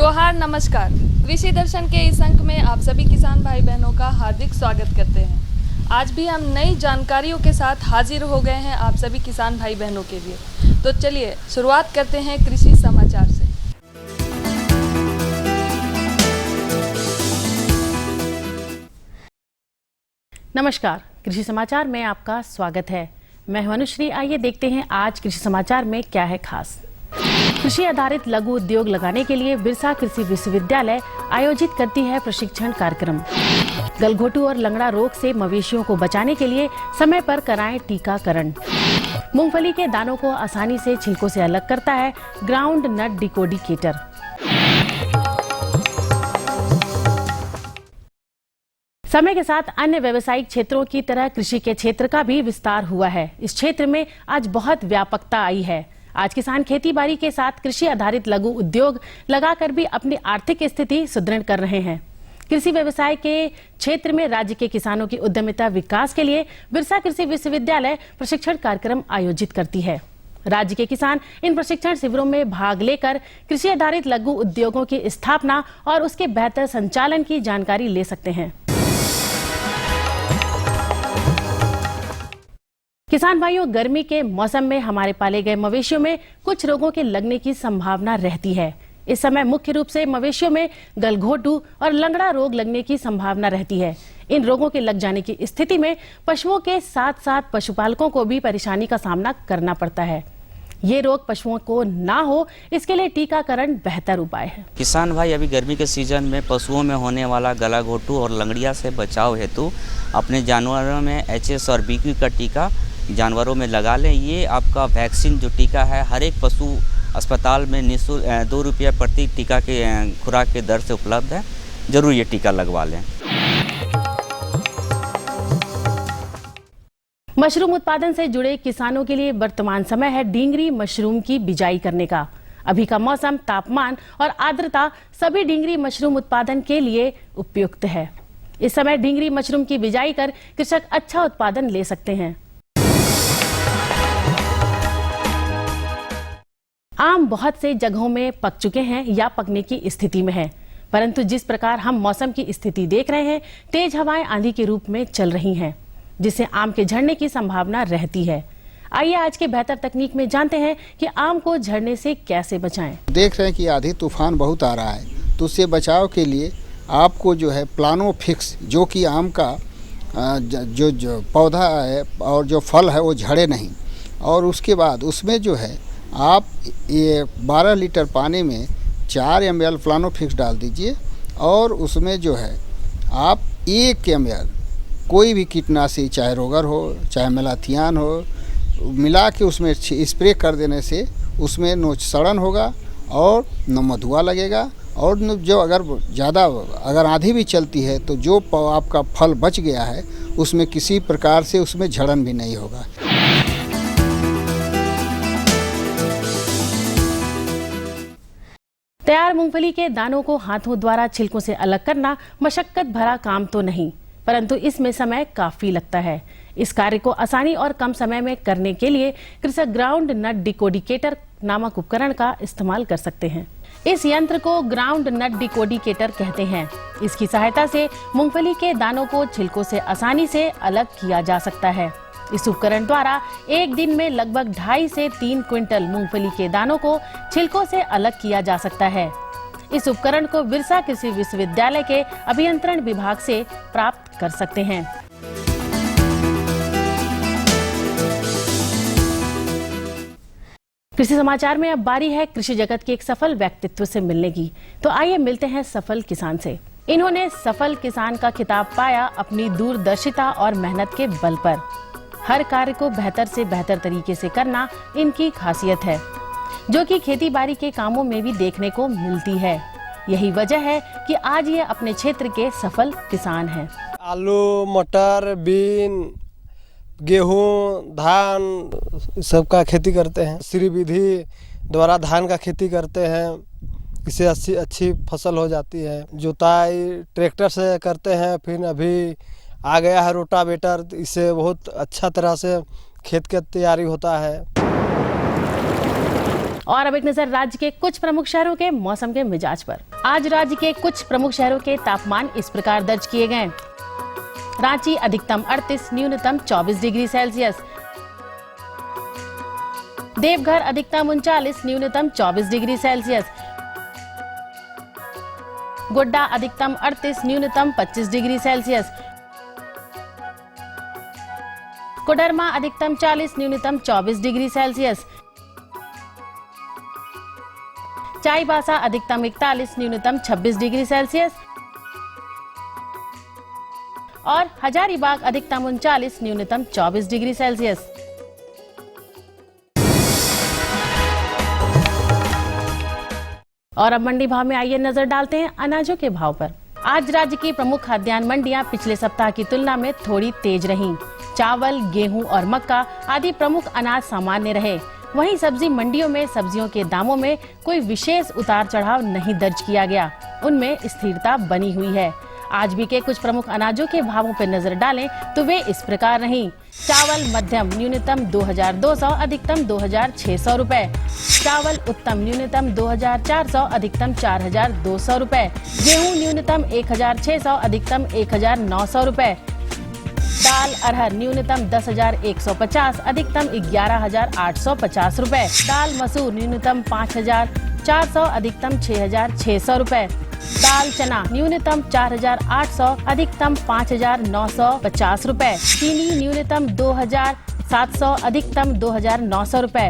जोहार, नमस्कार। कृषि दर्शन के इस अंक में आप सभी किसान भाई बहनों का हार्दिक स्वागत करते हैं। आज भी हम नई जानकारियों के साथ हाजिर हो गए हैं आप सभी किसान भाई बहनों के लिए। तो चलिए शुरुआत करते हैं कृषि समाचार से। नमस्कार, कृषि समाचार में आपका स्वागत है। मैं हूं अनुश्री। आइए देखते हैं आज कृषि समाचार में क्या है खास। कृषि आधारित लघु उद्योग लगाने के लिए बिरसा कृषि विश्वविद्यालय आयोजित करती है प्रशिक्षण कार्यक्रम। गलघोटू और लंगड़ा रोग से मवेशियों को बचाने के लिए समय पर कराएं टीकाकरण। मूंगफली के दानों को आसानी से छिलकों से अलग करता है ग्राउंड नट डिकोडिकेटर। समय के साथ अन्य व्यावसायिक क्षेत्रों की तरह कृषि के क्षेत्र का भी विस्तार हुआ है। इस क्षेत्र में आज बहुत व्यापकता आई है। आज किसान खेती बाड़ी के साथ कृषि आधारित लघु उद्योग लगाकर भी अपनी आर्थिक स्थिति सुदृढ़ कर रहे हैं। कृषि व्यवसाय के क्षेत्र में राज्य के किसानों की उद्यमिता विकास के लिए बिरसा कृषि विश्वविद्यालय प्रशिक्षण कार्यक्रम आयोजित करती है। राज्य के किसान इन प्रशिक्षण शिविरों में भाग लेकर कृषि आधारित लघु उद्योगों की स्थापना और उसके बेहतर संचालन की जानकारी ले सकते हैं। किसान भाइयों, गर्मी के मौसम में हमारे पाले गए मवेशियों में कुछ रोगों के लगने की संभावना रहती है। इस समय मुख्य रूप से मवेशियों में गलघोटू और लंगड़ा रोग लगने की संभावना रहती है। इन रोगों के लग जाने की स्थिति में पशुओं के साथ साथ पशुपालकों को भी परेशानी का सामना करना पड़ता है। ये रोग पशुओं को ना हो, इसके लिए टीकाकरण बेहतर उपाय है। किसान भाई अभी गर्मी के सीजन में पशुओं में होने वाला गलाघोटू और लंगड़िया से बचाव हेतु अपने जानवरों में HS और BQ का टीका जानवरों में लगा लें। ये आपका वैक्सीन जो टीका है हर एक पशु अस्पताल में निःशुल्क 2 रुपये प्रति टीका के खुराक के दर से उपलब्ध है। जरूर ये टीका लगवा लें। मशरूम उत्पादन से जुड़े किसानों के लिए वर्तमान समय है डींगरी मशरूम की बिजाई करने का। अभी का मौसम, तापमान और आर्द्रता सभी डींगरी मशरूम उत्पादन के लिए उपयुक्त है। इस समय डींगरी मशरूम की बिजाई कर कृषक अच्छा उत्पादन ले सकते हैं। आम बहुत से जगहों में पक चुके हैं या पकने की स्थिति में है, परंतु जिस प्रकार हम मौसम की स्थिति देख रहे हैं, तेज हवाएं आंधी के रूप में चल रही हैं, जिससे आम के झड़ने की संभावना रहती है। आइए आज के बेहतर तकनीक में जानते हैं कि आम को झड़ने से कैसे बचाएं। देख रहे हैं कि आंधी तूफान बहुत आ रहा है, तो उससे बचाव के लिए आपको जो है प्लानोफिक्स, जो कि आम का जो पौधा है और जो फल है वो झड़े नहीं, और उसके बाद उसमें जो है आप ये 12 लीटर पानी में 4 ml प्लानोफिक्स डाल दीजिए, और उसमें जो है आप 1 ml कोई भी कीटनाशी, चाहे रोगर हो चाहे मेलाथियान हो, मिला के उसमें स्प्रे कर देने से उसमें न सड़न होगा और न मधुआ लगेगा, और जो अगर आंधी भी चलती है तो जो आपका फल बच गया है उसमें किसी प्रकार से उसमें झड़न भी नहीं होगा। तैयार मूंगफली के दानों को हाथों द्वारा छिलकों से अलग करना मशक्कत भरा काम तो नहीं, परंतु इसमें समय काफी लगता है। इस कार्य को आसानी और कम समय में करने के लिए कृषक ग्राउंड नट डिकोडिकेटर नामक उपकरण का इस्तेमाल कर सकते हैं। इस यंत्र को ग्राउंड नट डिकोडिकेटर कहते हैं। इसकी सहायता से मूंगफली के दानों को छिलकों से आसानी से अलग किया जा सकता है। इस उपकरण द्वारा एक दिन में लगभग 2.5 से 3 क्विंटल मूंगफली के दानों को छिलकों से अलग किया जा सकता है। इस उपकरण को बिरसा कृषि विश्वविद्यालय के अभियंत्रण विभाग से प्राप्त कर सकते हैं। कृषि समाचार में अब बारी है कृषि जगत के एक सफल व्यक्तित्व से मिलने की। तो आइए मिलते हैं सफल किसान से। इन्होंने सफल किसान का खिताब पाया अपनी दूरदर्शिता और मेहनत के बल पर। हर कार्य को बेहतर से बेहतर तरीके से करना इनकी खासियत है, जो कि खेती बाड़ी के कामों में भी देखने को मिलती है। यही वजह है कि आज ये अपने क्षेत्र के सफल किसान हैं। आलू, मटर, बीन, गेहूं, धान सबका खेती करते हैं। श्री विधि द्वारा धान का खेती करते हैं, इससे अच्छी फसल हो जाती है। जुताई ट्रैक्टर से करते हैं, फिर अभी आ गया है रोटावेटर, इससे बहुत अच्छा तरह से खेत की तैयारी होता है। और अब एक नजर राज्य के कुछ प्रमुख शहरों के मौसम के मिजाज पर। आज राज्य के कुछ प्रमुख शहरों के तापमान इस प्रकार दर्ज किए गए। रांची अधिकतम 38, न्यूनतम 24 डिग्री सेल्सियस। देवघर अधिकतम 39, न्यूनतम 24 डिग्री सेल्सियस। गोड्डा अधिकतम 38, न्यूनतम 25 डिग्री सेल्सियस। कोडरमा अधिकतम 40, न्यूनतम 24 डिग्री सेल्सियस। चाईबासा अधिकतम 41, न्यूनतम 26 डिग्री सेल्सियस और हजारीबाग अधिकतम 39, न्यूनतम 24 डिग्री सेल्सियस। और अब मंडी भाव में आइए नजर डालते हैं अनाजों के भाव पर। आज राज्य की प्रमुख खाद्यान्न मंडियां पिछले सप्ताह की तुलना में थोड़ी तेज रहीं। चावल, गेहूं और मक्का आदि प्रमुख अनाज सामान्य रहे। वहीं सब्जी मंडियों में सब्जियों के दामों में कोई विशेष उतार चढ़ाव नहीं दर्ज किया गया, उनमें स्थिरता बनी हुई है। आज भी के कुछ प्रमुख अनाजों के भावों पर नजर डालें तो वे इस प्रकार रहीं। चावल मध्यम न्यूनतम 2200, अधिकतम 2600 रुपए। चावल उत्तम न्यूनतम 2400, अधिकतम 4200 रुपए। गेहूं न्यूनतम 1600, अधिकतम 1900 रुपए। दाल अरहर न्यूनतम 10,150, अधिकतम 11,850 रुपए। दाल मसूर न्यूनतम 5,400, अधिकतम 6,600 रुपए। दाल चना न्यूनतम 4,800, अधिकतम 5,950 रुपए। चीनी न्यूनतम 2,700, अधिकतम 2,900 रुपए।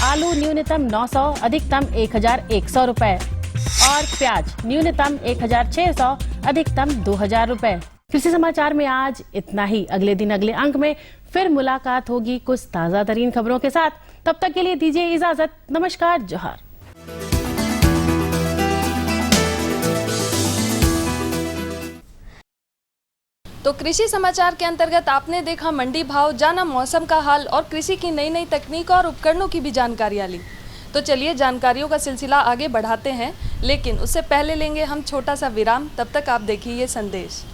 आलू न्यूनतम 900, अधिकतम 1,100 रुपए और प्याज न्यूनतम 1,600, अधिकतम 2,000 रुपए। कृषि समाचार में आज इतना ही। अगले दिन अगले अंक में फिर मुलाकात होगी कुछ ताजा तरीन खबरों के साथ। तब तक के लिए दीजिए इजाजत। नमस्कार, जोहार। तो कृषि समाचार के अंतर्गत आपने देखा मंडी भाव, जाना मौसम का हाल और कृषि की नई नई तकनीक और उपकरणों की भी जानकारियां ली। तो चलिए जानकारियों का सिलसिला आगे बढ़ाते हैं, लेकिन उससे पहले लेंगे हम छोटा सा विराम। तब तक आप देखिए ये संदेश।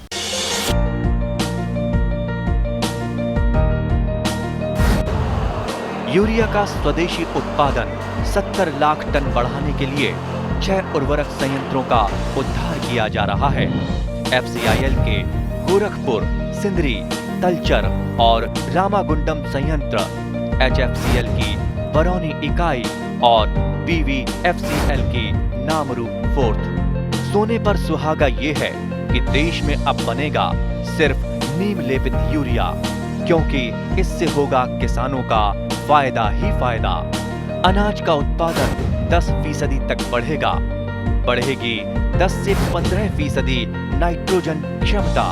यूरिया का स्वदेशी उत्पादन 70 लाख टन बढ़ाने के लिए 6 उर्वरक संयंत्रों का उद्धार किया जा रहा है। FCIL के गोरखपुर, सिंदरी, तलचर और रामागुंडम संयंत्र, HFCL की बरौनी इकाई और BVFCL की नामरू फोर्थ। सोने पर सुहागा ये है कि देश में अब बनेगा सिर्फ नीम लेपित यूरिया, क्योंकि इससे होगा किसानों का फायदा ही फायदा। अनाज का उत्पादन 10% तक बढ़ेगा। बढ़ेगी 10 से 15% नाइट्रोजन क्षमता।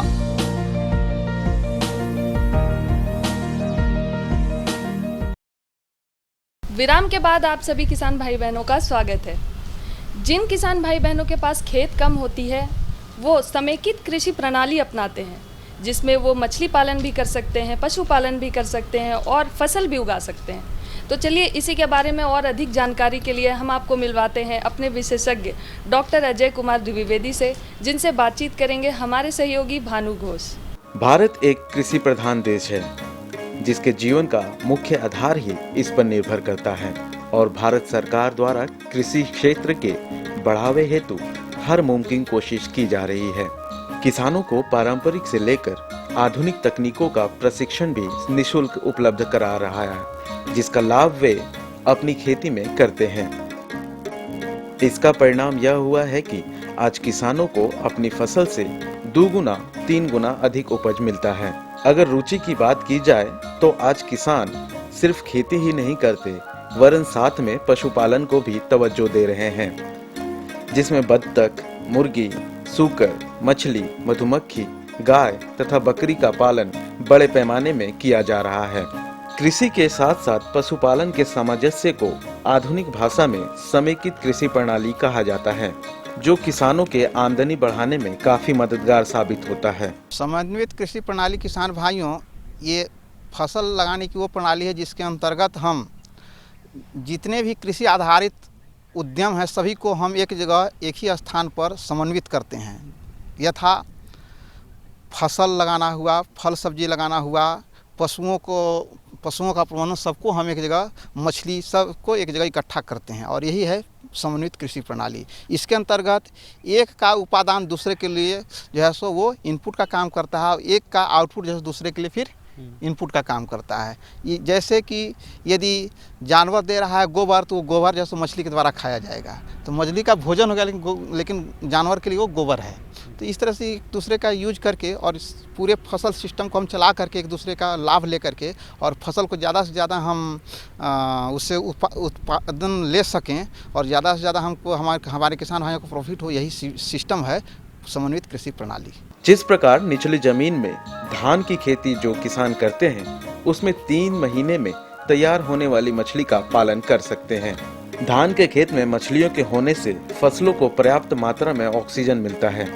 विराम के बाद आप सभी किसान भाई बहनों का स्वागत है। जिन किसान भाई बहनों के पास खेत कम होती है वो समेकित कृषि प्रणाली अपनाते हैं, जिसमें वो मछली पालन भी कर सकते हैं, पशुपालन भी कर सकते हैं और फसल भी उगा सकते हैं। तो चलिए इसी के बारे में और अधिक जानकारी के लिए हम आपको मिलवाते हैं अपने विशेषज्ञ डॉक्टर अजय कुमार द्विवेदी से, जिनसे बातचीत करेंगे हमारे सहयोगी भानु घोष। भारत एक कृषि प्रधान देश है, जिसके जीवन का मुख्य आधार ही इस पर निर्भर करता है और भारत सरकार द्वारा कृषि क्षेत्र के बढ़ावे हेतु हर मुमकिन कोशिश की जा रही है। किसानों को पारंपरिक से लेकर आधुनिक तकनीकों का प्रशिक्षण भी निःशुल्क उपलब्ध करा रहा है, जिसका लाभ वे अपनी खेती में करते हैं। इसका परिणाम यह हुआ है कि आज किसानों को अपनी फसल से 2 गुना 3 गुना अधिक उपज मिलता है। अगर रुचि की बात की जाए तो आज किसान सिर्फ खेती ही नहीं करते, वरन साथ में पशुपालन को भी तवज्जो दे रहे हैं, जिसमें बत्तख, मुर्गी, सूकर, मछली, मधुमक्खी, गाय तथा बकरी का पालन बड़े पैमाने में किया जा रहा है। कृषि के साथ साथ पशुपालन के सामंजस्य को आधुनिक भाषा में समेकित कृषि प्रणाली कहा जाता है, जो किसानों के आमदनी बढ़ाने में काफी मददगार साबित होता है। समन्वित कृषि प्रणाली किसान भाइयों, ये फसल लगाने की वो प्रणाली है जिसके अंतर्गत हम जितने भी कृषि आधारित उद्यम है सभी को हम एक जगह एक ही स्थान पर समन्वित करते हैं। यथा फसल लगाना हुआ, फल सब्जी लगाना हुआ, पशुओं का प्रबंधन, सबको हम एक जगह, मछली सबको एक जगह इकट्ठा करते हैं और यही है समन्वित कृषि प्रणाली। इसके अंतर्गत एक का उपादान दूसरे के लिए जो है सो वो इनपुट का काम करता है, एक का आउटपुट जो है दूसरे के लिए फिर इनपुट का काम करता है। जैसे कि यदि जानवर दे रहा है गोबर, तो वो गोबर जैसे मछली के द्वारा खाया जाएगा, तो मछली का भोजन हो गया, लेकिन जानवर के लिए वो गोबर है। तो इस तरह से एक दूसरे का यूज करके और इस पूरे फसल सिस्टम को हम चला करके एक दूसरे का लाभ ले करके और फसल को ज़्यादा से ज़्यादा हम उससे उत्पादन ले सकें और ज़्यादा से ज़्यादा हमको हमारे किसान भाइयों को प्रॉफिट हो, यही सिस्टम है समन्वित कृषि प्रणाली। जिस प्रकार निचली जमीन में धान की खेती जो किसान करते हैं, उसमें 3 महीने में तैयार होने वाली मछली का पालन कर सकते हैं। धान के खेत में मछलियों के होने से फसलों को पर्याप्त मात्रा में ऑक्सीजन मिलता है,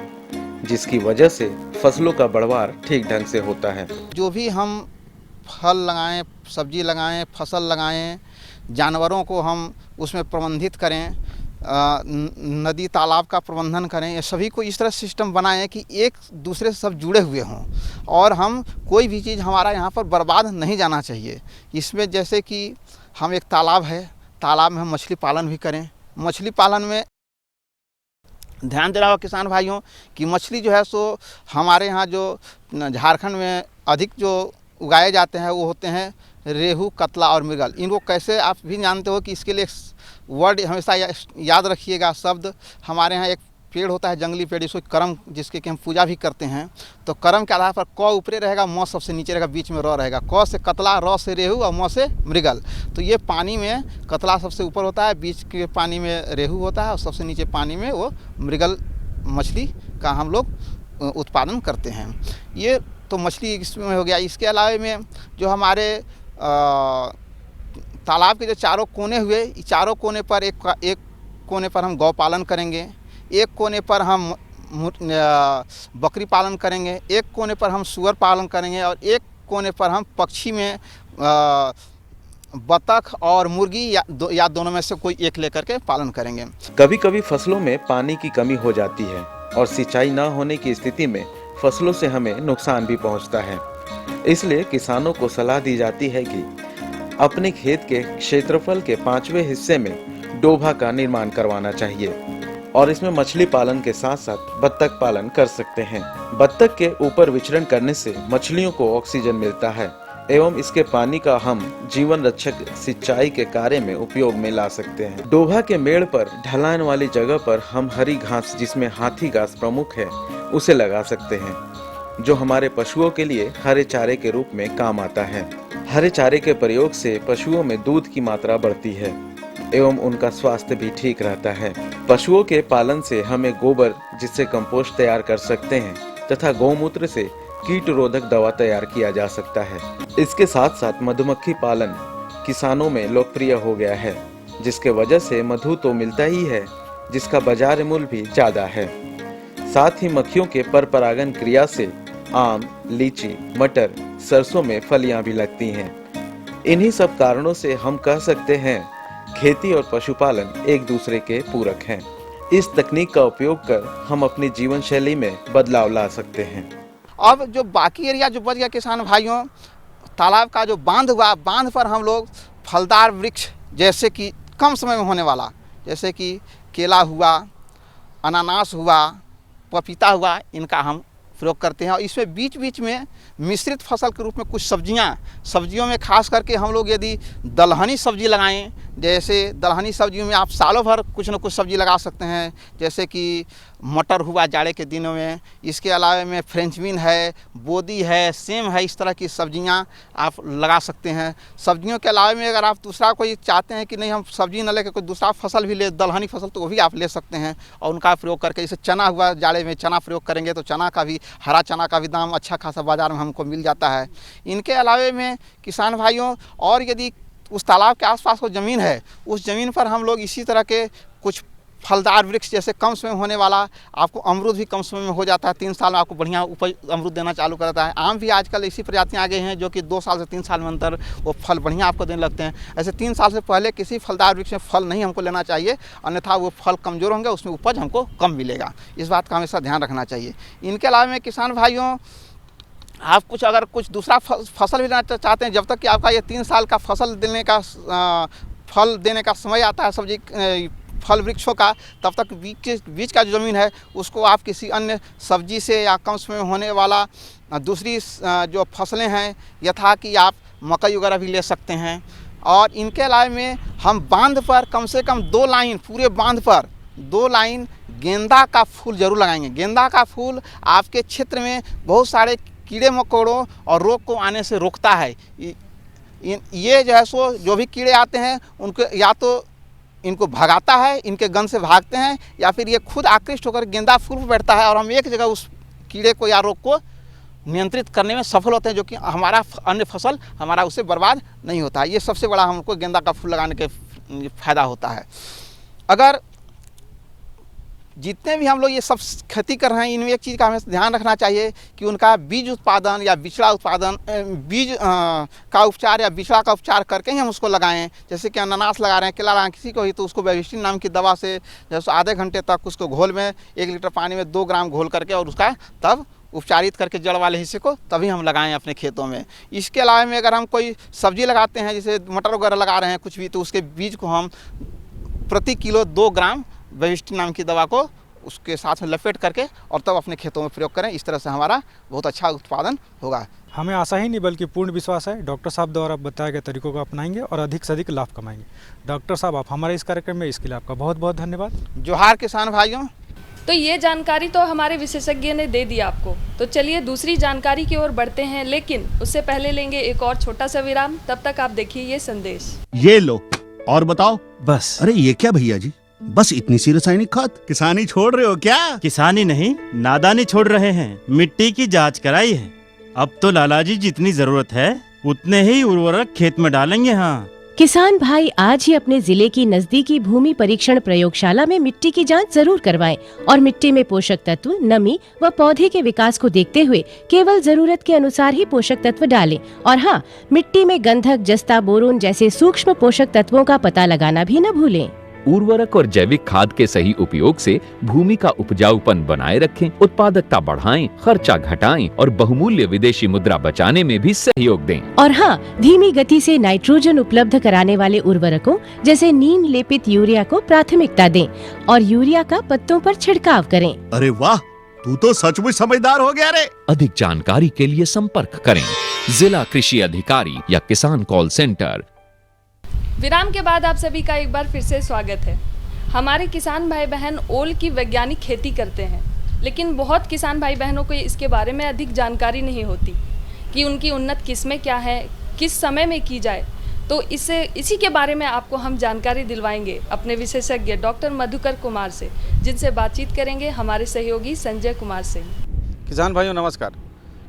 जिसकी वजह से फसलों का बढ़वार ठीक ढंग से होता है। जो भी हम फल लगाएं, सब्जी लगाएं, फसल लगाएं, जानवरों को हम उसमें प्रबंधित करें, नदी तालाब का प्रबंधन करें, ये सभी को इस तरह सिस्टम बनाएं कि एक दूसरे से सब जुड़े हुए हों और हम कोई भी चीज़ हमारा यहाँ पर बर्बाद नहीं जाना चाहिए। इसमें जैसे कि हम एक तालाब है, तालाब में हम मछली पालन भी करें। मछली पालन में ध्यान देना होगा किसान भाइयों कि मछली जो है सो हमारे यहाँ जो झारखंड में अधिक जो उगाए जाते हैं वो होते हैं रेहू, कतला और मृगल। इनको कैसे आप भी जानते हो कि इसके लिए वर्ड हमेशा याद रखिएगा शब्द। हमारे यहाँ एक पेड़ होता है जंगली पेड़, इसको करम, जिसके कि हम पूजा भी करते हैं। तो करम के आधार पर क ऊपरे रहेगा, म सबसे नीचे रहेगा, बीच में र रहेगा। क से कतला, र से रेहू और म से मृगल। तो ये पानी में कतला सबसे ऊपर होता है, बीच के पानी में रेहू होता है और सबसे नीचे पानी में वो मृगल मछली का हम लोग उत्पादन करते हैं। ये तो मछली इसमें हो गया। इसके अलावा में जो हमारे तालाब के जो चारों कोने हुए, चारों कोने पर एक कोने पर हम गौ पालन करेंगे, एक कोने पर हम बकरी पालन करेंगे, एक कोने पर हम सूअर पालन करेंगे और एक कोने पर हम पक्षी में बतख और मुर्गी या दोनों में से कोई एक लेकर के पालन करेंगे। कभी कभी फसलों में पानी की कमी हो जाती है और सिंचाई न होने की स्थिति में फसलों से हमें नुकसान भी पहुंचता है। इसलिए किसानों को सलाह दी जाती है कि अपने खेत के क्षेत्रफल के 5वें हिस्से में डोभा का निर्माण करवाना चाहिए और इसमें मछली पालन के साथ साथ बत्तख पालन कर सकते हैं। बत्तख के ऊपर विचरण करने से मछलियों को ऑक्सीजन मिलता है एवं इसके पानी का हम जीवन रक्षक सिंचाई के कार्य में उपयोग में ला सकते हैं। डोभा के मेड़ पर ढलान वाली जगह पर हम हरी घास, जिसमें हाथी घास प्रमुख है, उसे लगा सकते हैं, जो हमारे पशुओं के लिए हरे चारे के रूप में काम आता है। हरे चारे के प्रयोग से पशुओं में दूध की मात्रा बढ़ती है एवं उनका स्वास्थ्य भी ठीक रहता है। पशुओं के पालन से हमें गोबर, जिससे कंपोस्ट तैयार कर सकते हैं, तथा गौमूत्र से कीट रोधक दवा तैयार किया जा सकता है। इसके साथ साथ मधुमक्खी पालन किसानों में लोकप्रिय हो गया है, जिसके वजह से मधु तो मिलता ही है, जिसका बाजार मूल्य भी ज्यादा है। साथ ही मक्खियों के परपरागन क्रिया से आम, लीची, मटर, सरसों में फलियां भी लगती हैं। इन्हीं सब कारणों से हम कह सकते हैं खेती और पशुपालन एक दूसरे के पूरक हैं। इस तकनीक का उपयोग कर हम अपनी जीवन शैली में बदलाव ला सकते हैं। अब जो बाकी एरिया जो बच गया किसान भाइयों, तालाब का जो बांध हुआ, बांध पर हम लोग फलदार वृक्ष जैसे कि कम समय में होने वाला, जैसे कि केला हुआ, अनानास हुआ, पपीता हुआ, इनका हम प्रयोग करते हैं। और इसमें बीच बीच में मिश्रित फसल के रूप में कुछ सब्जियों में खास करके हम लोग यदि दलहनी सब्जी लगाएं, जैसे दलहनी सब्जियों में आप सालों भर कुछ न कुछ सब्जी लगा सकते हैं, जैसे कि मटर हुआ जाड़े के दिनों में, इसके अलावा में फ्रेंच बीन है, बोदी है, सेम है, इस तरह की सब्जियां आप लगा सकते हैं। सब्जियों के अलावा में अगर आप दूसरा कोई चाहते हैं कि नहीं हम सब्जी न लेकर कोई दूसरा फसल भी ले, दलहनी फसल, तो वो भी आप ले सकते हैं और उनका प्रयोग करके, जैसे चना हुआ, जाड़े में चना प्रयोग करेंगे तो चना का भी, हरा चना का भी दाम अच्छा खासा बाज़ार में हमको मिल जाता है। इनके अलावे में किसान भाइयों, और यदि उस तालाब के आसपास को ज़मीन है, उस ज़मीन पर हम लोग इसी तरह के कुछ फलदार वृक्ष, जैसे कम समय में होने वाला, आपको अमरूद भी कम समय में हो जाता है, 3 साल में आपको बढ़िया उपज अमरूद देना चालू करता है। आम भी आजकल ऐसी प्रजातियां आ गई हैं जो कि 2 साल से 3 साल में अंतर वो फल बढ़िया आपको देने लगते हैं। ऐसे 3 साल से पहले किसी फलदार वृक्ष में फल नहीं हमको लेना चाहिए, अन्यथा वो फल कमज़ोर होंगे, उसमें उपज हमको कम मिलेगा। इस बात का हमेशा ध्यान रखना चाहिए। इनके अलावा में किसान भाइयों, आप अगर कुछ दूसरा फसल भी लेना चाहते हैं, जब तक कि आपका ये 3 साल का फसल देने का फल देने का समय आता है, सब्जी फल वृक्षों का, तब तक बीच का जो ज़मीन है उसको आप किसी अन्य सब्जी से या कम समय में होने वाला दूसरी जो फसलें हैं, यथा कि आप मकई वगैरह भी ले सकते हैं। और इनके अलावा में हम बांध पर कम से कम 2 लाइन, पूरे बांध पर 2 लाइन गेंदा का फूल ज़रूर लगाएंगे। गेंदा का फूल आपके क्षेत्र में बहुत सारे कीड़े मकोड़ों और रोग को आने से रोकता है। ये जो है सो जो भी कीड़े आते हैं उनको या तो इनको भगाता है, इनके गंध से भागते हैं, या फिर ये खुद आकृष्ट होकर गेंदा फूल पर बैठता है और हम एक जगह उस कीड़े को या रोग को नियंत्रित करने में सफल होते हैं, जो कि हमारा अन्य फसल हमारा उससे बर्बाद नहीं होता है। ये सबसे बड़ा हमको गेंदा का फूल लगाने के फ़ायदा होता है। अगर जितने भी हम लोग ये सब खेती कर रहे हैं, इनमें एक चीज़ का हमें ध्यान रखना चाहिए कि उनका बीज उत्पादन या बिचड़ा उत्पादन, बीज का उपचार या बिचड़ा का उपचार करके ही हम उसको लगाएं। जैसे कि अनानास लगा रहे हैं, केला लगा रहे हैं, किसी को ही तो उसको बेविस्टिन नाम की दवा से जैसे आधे घंटे तक उसको घोल में 1 लीटर पानी में 2 ग्राम घोल करके और उसका तब उपचारित करके जड़ वाले हिस्से को तभी हम लगाएं अपने खेतों में। इसके अलावा में अगर हम कोई सब्जी लगाते हैं, जैसे मटर वगैरह लगा रहे हैं कुछ भी, तो उसके बीज को हम प्रति किलो 2 ग्राम बेविस्टिन नाम की दवा को उसके साथ में लपेट करके और तब अपने खेतों में प्रयोग करें। इस तरह से हमारा बहुत अच्छा उत्पादन होगा। हमें आशा ही नहीं बल्कि पूर्ण विश्वास है डॉक्टर साहब द्वारा बताए गए तरीकों को अपनाएंगे और अधिक से अधिक लाभ कमाएंगे। डॉक्टर साहब, आप हमारे इस कार्यक्रम में इसके लिए आपका बहुत बहुत धन्यवाद। जोहार किसान भाइयों। तो ये जानकारी तो हमारे विशेषज्ञ ने दे दी आपको, तो चलिए दूसरी जानकारी की ओर बढ़ते हैं, लेकिन उससे पहले लेंगे एक और छोटा सा विराम। तब तक आप देखिए ये संदेश। ये लो और बताओ। बस। अरे ये क्या भैया जी, बस इतनी सी रासायनिक खाद? किसानी छोड़ रहे हो क्या? किसानी नहीं, नादानी छोड़ रहे हैं। मिट्टी की जांच कराई है। अब तो लालाजी जितनी जरूरत है उतने ही उर्वरक खेत में डालेंगे। हाँ, किसान भाई आज ही अपने जिले की नजदीकी भूमि परीक्षण प्रयोगशाला में मिट्टी की जांच जरूर करवाएं और मिट्टी में पोषक तत्व, नमी व पौधे के विकास को देखते हुए केवल जरूरत के अनुसार ही पोषक तत्व डालें। और हाँ, मिट्टी में गंधक, जस्ता, बोरोन जैसे सूक्ष्म पोषक तत्वों का पता लगाना भी न भूलें। उर्वरक और जैविक खाद के सही उपयोग से भूमि का उपजाऊपन बनाए रखें, उत्पादकता बढ़ाएं, खर्चा घटाएं और बहुमूल्य विदेशी मुद्रा बचाने में भी सहयोग दें। और हाँ, धीमी गति से नाइट्रोजन उपलब्ध कराने वाले उर्वरकों जैसे नीम लेपित यूरिया को प्राथमिकता दें और यूरिया का पत्तों पर छिड़काव करें। अरे वाह, तू तो सचमुच समझदार हो गया रे। अधिक जानकारी के लिए संपर्क करें जिला कृषि अधिकारी या किसान कॉल सेंटर। विराम के बाद आप सभी का एक बार फिर से स्वागत है। हमारे किसान भाई बहन ओल की वैज्ञानिक खेती करते हैं, लेकिन बहुत किसान भाई बहनों को इसके बारे में अधिक जानकारी नहीं होती कि उनकी उन्नत किस्में क्या है, किस समय में की जाए। तो इसी के बारे में आपको हम जानकारी दिलवाएंगे अपने विशेषज्ञ डॉक्टर मधुकर कुमार से, जिनसे बातचीत करेंगे हमारे सहयोगी संजय कुमार से। किसान भाइयों नमस्कार,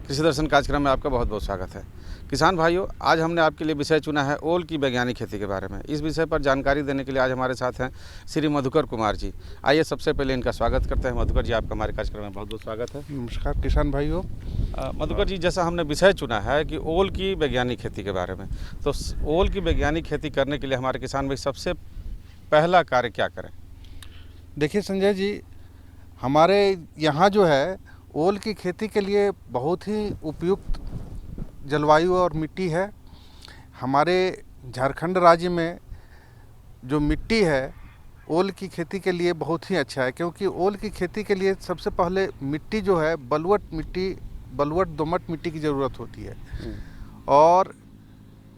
कृषि दर्शन कार्यक्रम में आपका बहुत बहुत स्वागत है। किसान भाइयों, आज हमने आपके लिए विषय चुना है ओल की वैज्ञानिक खेती के बारे में। इस विषय पर जानकारी देने के लिए आज हमारे साथ हैं श्री मधुकर कुमार जी। आइए सबसे पहले इनका स्वागत करते हैं। मधुकर जी, आपका हमारे कार्यक्रम में बहुत बहुत स्वागत है। नमस्कार किसान भाइयों। मधुकर जी, जैसा हमने विषय चुना है कि ओल की वैज्ञानिक खेती के बारे में, तो ओल की वैज्ञानिक खेती करने के लिए हमारे किसान भाई सबसे पहला कार्य क्या करें? देखिए संजय जी, हमारे यहाँ जो है ओल की खेती के लिए बहुत ही उपयुक्त जलवायु और मिट्टी है। हमारे झारखंड राज्य में जो मिट्टी है ओल की खेती के लिए बहुत ही अच्छा है, क्योंकि ओल की खेती के लिए सबसे पहले मिट्टी जो है बलुअट दोमट मिट्टी की ज़रूरत होती है। और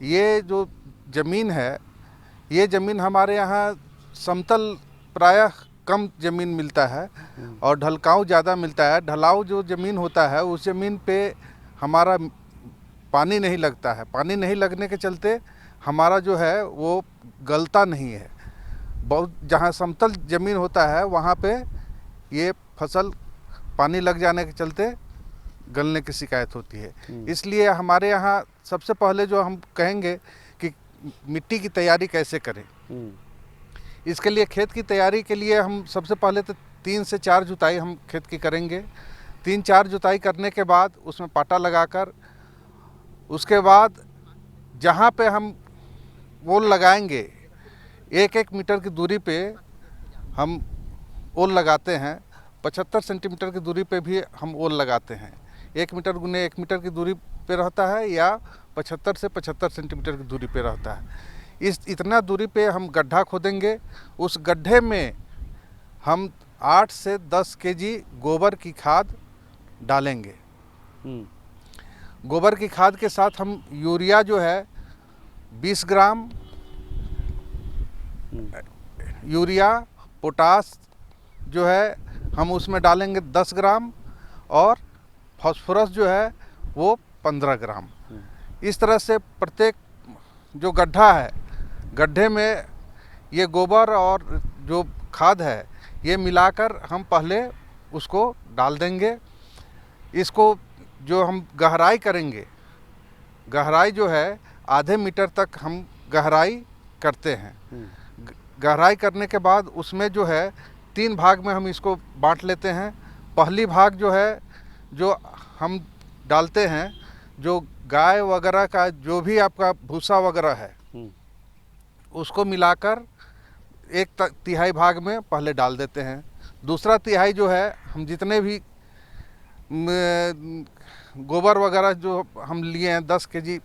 ये जो ज़मीन है, ये ज़मीन हमारे यहाँ समतल प्रायः कम ज़मीन मिलता है और ढलकाव ज़्यादा मिलता है। ढलाव जो ज़मीन होता है उस ज़मीन पे हमारा पानी नहीं लगता है। पानी नहीं लगने के चलते हमारा जो है वो गलता नहीं है। बहुत जहाँ समतल ज़मीन होता है वहाँ पे ये फसल पानी लग जाने के चलते गलने की शिकायत होती है। इसलिए हमारे यहाँ सबसे पहले जो हम कहेंगे कि मिट्टी की तैयारी कैसे करें। इसके लिए खेत की तैयारी के लिए हम सबसे पहले तो 3 से 4 जुताई हम खेत की करेंगे। 3-4 जुताई करने के बाद उसमें पाटा लगाकर उसके बाद जहाँ पे हम ओल लगाएंगे 1-1 मीटर की दूरी पे हम ओल लगाते हैं। 75 सेंटीमीटर की दूरी पे भी हम ओल लगाते हैं। 1 मीटर × 1 मीटर की दूरी पे रहता है या 75 से 75 सेंटीमीटर की दूरी पे रहता है। इस इतना दूरी पे हम गड्ढा खोदेंगे, उस गड्ढे में हम 8 से 10 केजी गोबर की खाद डालेंगे। गोबर की खाद के साथ हम यूरिया जो है 20 ग्राम, यूरिया पोटास जो है हम उसमें डालेंगे 10 ग्राम और फास्फोरस जो है वो 15 ग्राम। इस तरह से प्रत्येक जो गड्ढा है, गड्ढे में ये गोबर और जो खाद है ये मिलाकर हम पहले उसको डाल देंगे। इसको जो हम गहराई करेंगे, गहराई जो है आधे मीटर तक हम गहराई करते हैं। गहराई करने के बाद उसमें जो है 3 भाग में हम इसको बांट लेते हैं। पहली भाग जो है जो हम डालते हैं, जो गाय वगैरह का जो भी आपका भूसा वगैरह है उसको मिलाकर 1/3 भाग में पहले डाल देते हैं। दूसरा तिहाई जो है हम जितने भी गोबर वगैरह जो हम लिए हैं 10 केजी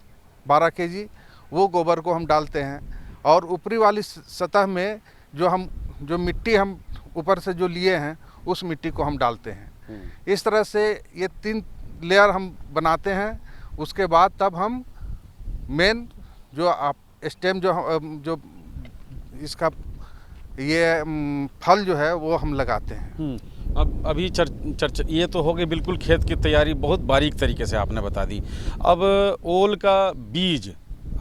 12 केजी वो गोबर को हम डालते हैं। और ऊपरी वाली सतह में जो मिट्टी हम ऊपर से जो लिए हैं उस मिट्टी को हम डालते हैं। इस तरह से ये 3 लेयर हम बनाते हैं। उसके बाद तब हम मेन जो आप स्टेम जो इसका ये फल जो है वो हम लगाते हैं। अब अभी चर्चा ये तो हो गई बिल्कुल खेत की तैयारी बहुत बारीक तरीके से आपने बता दी। अब ओल का बीज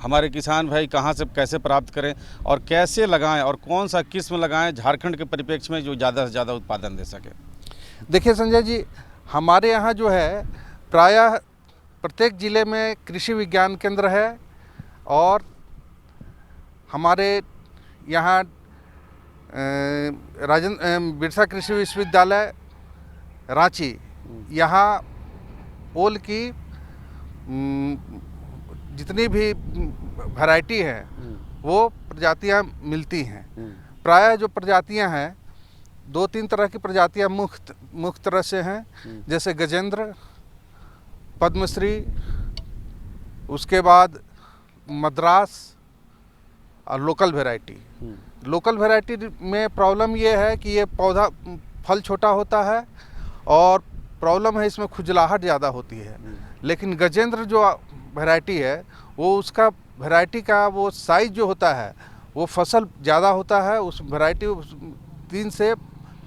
हमारे किसान भाई कहाँ से कैसे प्राप्त करें और कैसे लगाएं और कौन सा किस्म लगाएं झारखंड के परिप्रेक्ष्य में जो ज़्यादा से ज़्यादा उत्पादन दे सके? देखिए संजय जी, हमारे यहाँ जो है प्रायः प्रत्येक ज़िले में कृषि विज्ञान केंद्र है और हमारे यहाँ बिरसा कृषि विश्वविद्यालय रांची, यहाँ ओल की जितनी भी वैरायटी है वो प्रजातियाँ मिलती हैं। प्रायः जो प्रजातियाँ हैं 2-3 तरह की प्रजातियाँ मुख्य तरह से हैं, जैसे गजेंद्र, पद्मश्री, उसके बाद मद्रास और लोकल वैरायटी। लोकल वैरायटी में प्रॉब्लम ये है कि ये पौधा फल छोटा होता है और प्रॉब्लम है इसमें खुजलाहट ज़्यादा होती है। लेकिन गजेंद्र जो वैरायटी है वो उसका वैरायटी का वो साइज़ जो होता है वो फसल ज़्यादा होता है। उस वैरायटी 3 से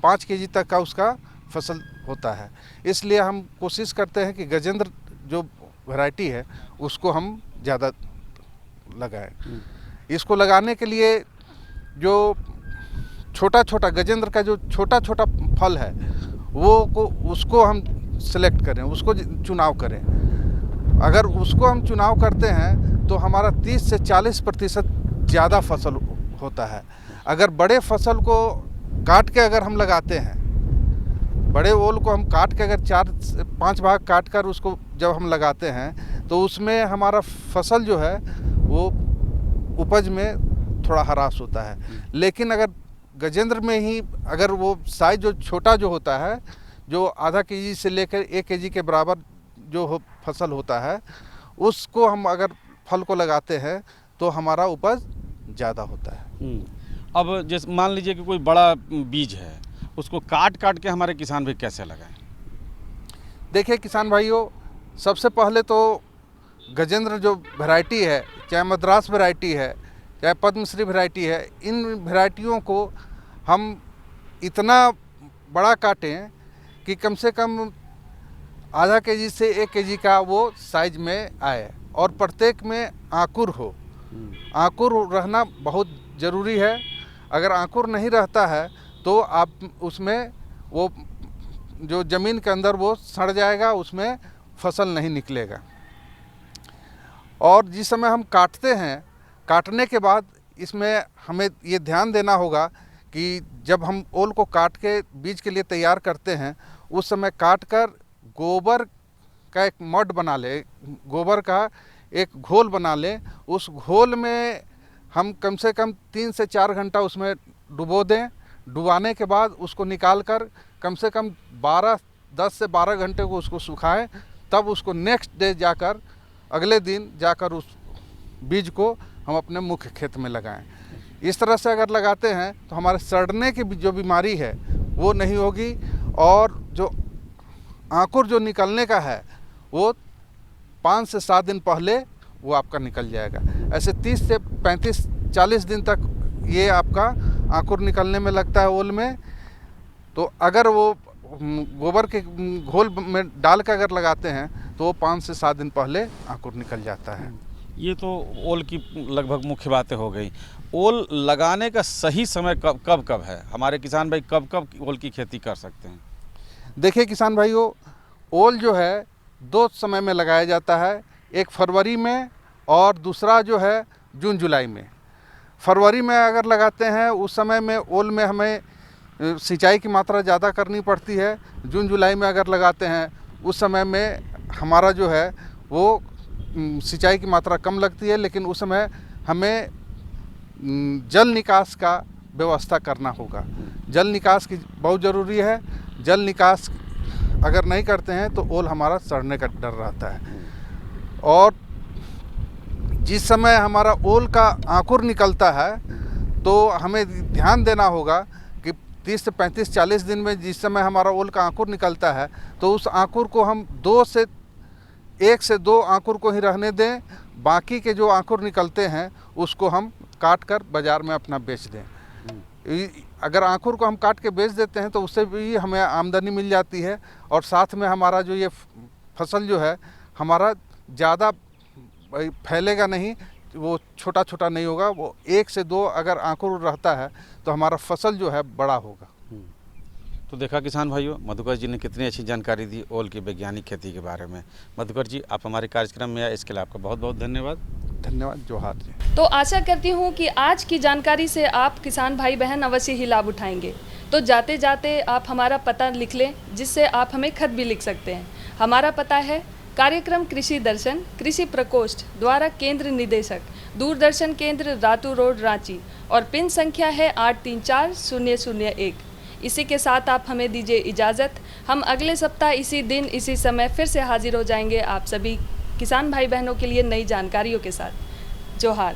5 केजी तक का उसका फसल होता है। इसलिए हम कोशिश करते हैं कि गजेंद्र जो वैरायटी है उसको हम ज़्यादा लगाएं। इसको लगाने के लिए जो छोटा छोटा गजेंद्र का जो छोटा छोटा फल है उसको हम सेलेक्ट करें, उसको चुनाव करें। अगर उसको हम चुनाव करते हैं तो हमारा 30 से 40% ज़्यादा फसल होता है। अगर बड़े फसल को काट के अगर हम लगाते हैं, बड़े ओल को हम काट के अगर 4 से 5 भाग काट कर उसको जब हम लगाते हैं तो उसमें हमारा फसल जो है वो उपज में थोड़ा ह्रास होता है। लेकिन अगर गजेंद्र में ही अगर वो साइज जो छोटा जो होता है, जो आधा केजी से लेकर 1 केजी के बराबर जो फसल होता है, उसको हम अगर फल को लगाते हैं तो हमारा उपज ज़्यादा होता है। अब जैसे मान लीजिए कि कोई बड़ा बीज है, उसको काट के हमारे किसान भाई कैसे लगाएं? देखिए किसान भाइयों, सबसे पहले तो गजेंद्र जो वैरायटी है, चाहे मद्रास वैरायटी है, चाहे पद्मश्री वैरायटी है, इन वैरायटियों को हम इतना बड़ा काटें कि कम से कम आधा केजी से 1 केजी का वो साइज में आए और प्रत्येक में आंकुर हो। आंकुर रहना बहुत ज़रूरी है। अगर आंकुर नहीं रहता है तो आप उसमें वो जो ज़मीन के अंदर वो सड़ जाएगा, उसमें फसल नहीं निकलेगा। और जिस समय हम काटते हैं, काटने के बाद इसमें हमें ये ध्यान देना होगा कि जब हम ओल को काट के बीज के लिए तैयार करते हैं, उस समय काट कर गोबर का एक मड बना ले, गोबर का एक घोल बना ले। उस घोल में हम कम से कम 3 से 4 घंटा उसमें डुबो दें। डुबाने के बाद उसको निकाल कर कम से कम 10 से 12 घंटे को उसको सुखाएं। तब उसको नेक्स्ट डे जाकर, अगले दिन जाकर उस बीज को हम अपने मुख्य खेत में लगाएं। इस तरह से अगर लगाते हैं तो हमारे सड़ने की जो बीमारी है वो नहीं होगी, और जो अंकुर जो निकलने का है वो 5 से 7 दिन पहले वो आपका निकल जाएगा। ऐसे 30 से 35-40 दिन तक ये आपका अंकुर निकलने में लगता है ओल में। तो अगर वो गोबर के घोल में डाल कर अगर लगाते हैं तो वो 5 से 7 दिन पहले अंकुर निकल जाता है। ये तो ओल की लगभग मुख्य बातें हो गई। ओल लगाने का सही समय कब है? हमारे किसान भाई कब ओल की खेती कर सकते हैं? देखिए किसान भाइयों, ओल जो है 2 समय में लगाया जाता है, एक फरवरी में और दूसरा जो है जून जुलाई में। फरवरी में अगर लगाते हैं उस समय में ओल में हमें सिंचाई की मात्रा ज़्यादा करनी पड़ती है। जून जुलाई में अगर लगाते हैं उस समय में हमारा जो है वो सिंचाई की मात्रा कम लगती है, लेकिन उस समय हमें जल निकास का व्यवस्था करना होगा। जल निकास की बहुत ज़रूरी है। जल निकास अगर नहीं करते हैं तो ओल हमारा सड़ने का डर रहता है। और जिस समय हमारा ओल का अंकुर निकलता है तो हमें ध्यान देना होगा कि 30 से 35-40 दिन में जिस समय हमारा ओल का अंकुर निकलता है तो उस अंकुर को हम 1 से 2 अंकुर को ही रहने दें। बाकी के जो अंकुर निकलते हैं उसको हम काट कर बाज़ार में अपना बेच दें। अगर अंकुर को हम काट के बेच देते हैं तो उससे भी हमें आमदनी मिल जाती है, और साथ में हमारा जो ये फसल जो है हमारा ज़्यादा फैलेगा नहीं, वो छोटा छोटा नहीं होगा। वो 1 से 2 अगर अंकुर रहता है तो हमारा फसल जो है बड़ा होगा। तो देखा किसान भाइयों, मधुकर जी ने कितनी अच्छी जानकारी दी ओल की वैज्ञानिक खेती के बारे में। मधुकर जी, आप हमारे कार्यक्रम में आए, इसके लिए आपका बहुत बहुत धन्यवाद। धन्यवाद, जोहार जी। तो आशा करती हूँ कि आज की जानकारी से आप किसान भाई बहन अवश्य ही लाभ उठाएंगे। तो जाते जाते आप हमारा पता लिख लें, जिससे आप हमें खत भी लिख सकते हैं। हमारा पता है कार्यक्रम कृषि दर्शन, कृषि प्रकोष्ठ द्वारा केंद्र निदेशक, दूरदर्शन केंद्र, रातू रोड, रांची, और पिन संख्या है 834001। इसी के साथ आप हमें दीजिए इजाज़त। हम अगले सप्ताह इसी दिन इसी समय फिर से हाजिर हो जाएंगे आप सभी किसान भाई बहनों के लिए नई जानकारियों के साथ। जोहार।